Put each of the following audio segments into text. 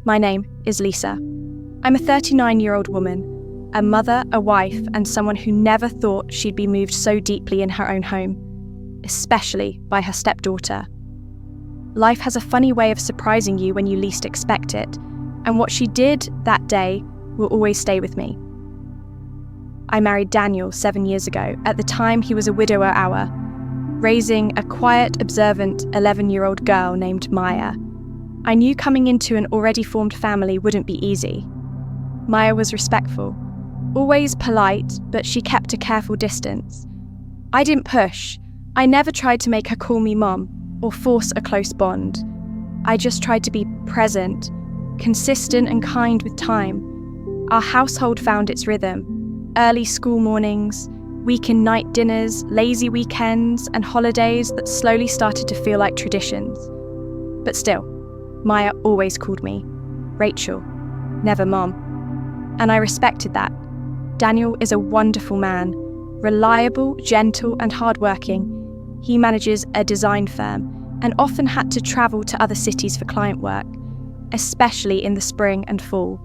My name is Lisa. I'm a 39-year-old woman, a mother, a wife, and someone who never thought she'd be moved so deeply in her own home, especially by her stepdaughter. Life has a funny way of surprising you when you least expect it, and what she did that day will always stay with me. I married Daniel 7 years ago. At the time, he was a widower hour, raising a quiet, observant 11-year-old girl named Maya. I knew coming into an already formed family wouldn't be easy. Maya was respectful, always polite, but she kept a careful distance. I didn't push. I never tried to make her call me mom or force a close bond. I just tried to be present, consistent and kind with time. Our household found its rhythm. Early school mornings, weekend night dinners, lazy weekends, and holidays that slowly started to feel like traditions. But still, Maya always called me Rachel, never Mom. And I respected that. Daniel is a wonderful man, reliable, gentle, and hardworking. He manages a design firm and often had to travel to other cities for client work, especially in the spring and fall.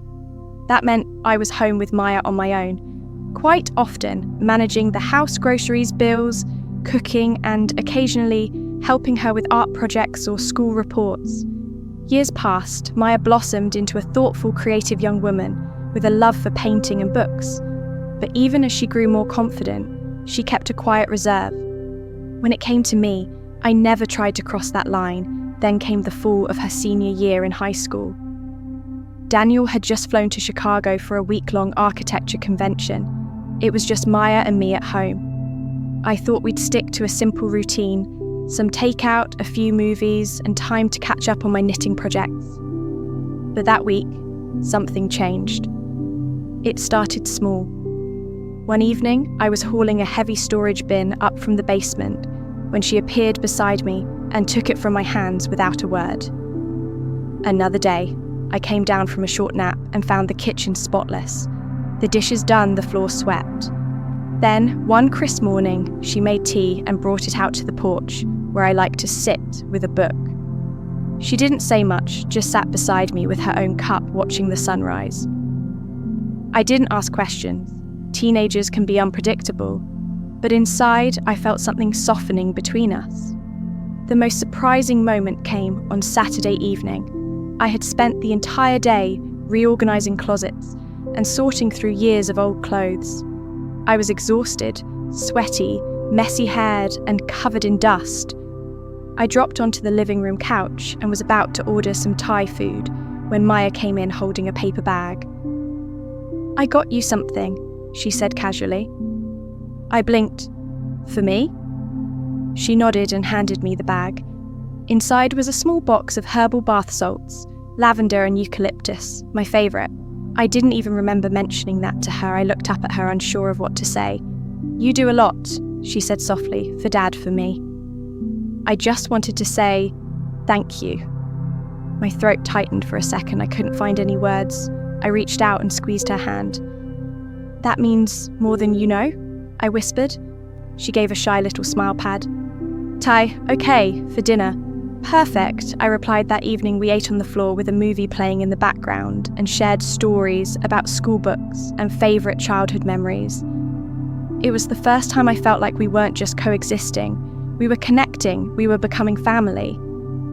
That meant I was home with Maya on my own, quite often managing the house, groceries, bills, cooking, and occasionally helping her with art projects or school reports. Years passed, Maya blossomed into a thoughtful, creative young woman with a love for painting and books. But even as she grew more confident, she kept a quiet reserve. When it came to me, I never tried to cross that line. Then came the fall of her senior year in high school. Daniel had just flown to Chicago for a week-long architecture convention. It was just Maya and me at home. I thought we'd stick to a simple routine, some takeout, a few movies, and time to catch up on my knitting projects. But that week, something changed. It started small. One evening, I was hauling a heavy storage bin up from the basement when she appeared beside me and took it from my hands without a word. Another day, I came down from a short nap and found the kitchen spotless. The dishes done, the floor swept. Then, one crisp morning, she made tea and brought it out to the porch, where I like to sit with a book. She didn't say much, just sat beside me with her own cup watching the sunrise. I didn't ask questions. Teenagers can be unpredictable, but inside I felt something softening between us. The most surprising moment came on Saturday evening. I had spent the entire day reorganizing closets and sorting through years of old clothes. I was exhausted, sweaty, messy-haired, and covered in dust. I dropped onto the living room couch and was about to order some Thai food when Maya came in holding a paper bag. "I got you something," she said casually. I blinked. "For me?" She nodded and handed me the bag. Inside was a small box of herbal bath salts, lavender and eucalyptus, my favourite. I didn't even remember mentioning that to her. I looked up at her, unsure of what to say. "You do a lot," she said softly, "for Dad, for me." I just wanted to say, "Thank you." My throat tightened for a second. I couldn't find any words. I reached out and squeezed her hand. "That means more than you know," I whispered. She gave a shy little smile pad. "Thai, okay, for dinner." "Perfect," I replied. That evening we ate on the floor with a movie playing in the background and shared stories about school books and favourite childhood memories. It was the first time I felt like we weren't just coexisting. We were connecting, we were becoming family.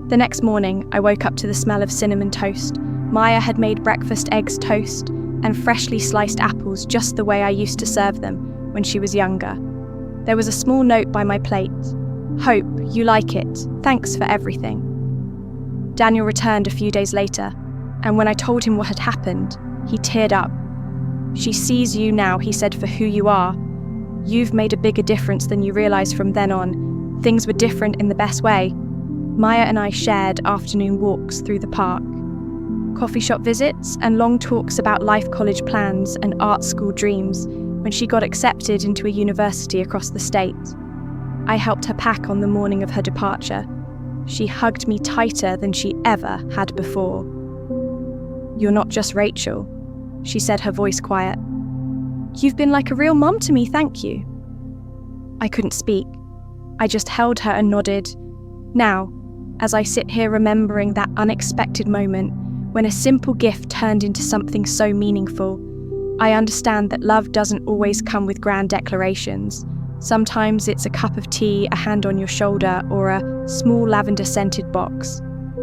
The next morning, I woke up to the smell of cinnamon toast. Maya had made breakfast eggs toast and freshly sliced apples just the way I used to serve them when she was younger. There was a small note by my plate. "Hope you like it. Thanks for everything." Daniel returned a few days later, and when I told him what had happened, he teared up. "She sees you now," he said, "for who you are. You've made a bigger difference than you realised from then on. Things were different in the best way." Maya and I shared afternoon walks through the park, coffee shop visits, and long talks about life, college plans, and art school dreams when she got accepted into a university across the state. I helped her pack on the morning of her departure. She hugged me tighter than she ever had before. "You're not just Rachel," she said, her voice quiet. "You've been like a real mom to me, thank you." I couldn't speak. I just held her and nodded. Now, as I sit here remembering that unexpected moment, When a simple gift turned into something so meaningful, I understand that love doesn't always come with grand declarations. Sometimes it's a cup of tea, a hand on your shoulder, or a small lavender-scented box.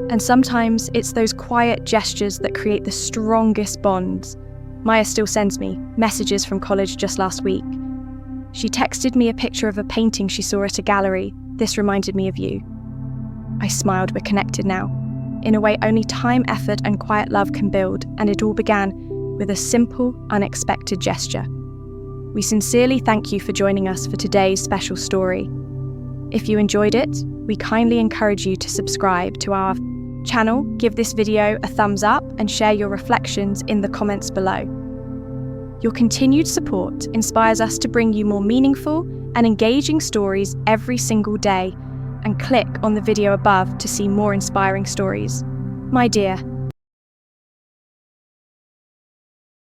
And sometimes it's those quiet gestures that create the strongest bonds. Maya still sends me messages from college just last week. She texted me a picture of a painting she saw at a gallery. This reminded me of you. I smiled, we're connected now, in a way only time, effort, and quiet love can build, and it all began with a simple, unexpected gesture. We sincerely thank you for joining us for today's special story. If you enjoyed it, we kindly encourage you to subscribe to our channel, give this video a thumbs up, and share your reflections in the comments below. Your continued support inspires us to bring you more meaningful and engaging stories every single day, and click on the video above to see more inspiring stories. My dear,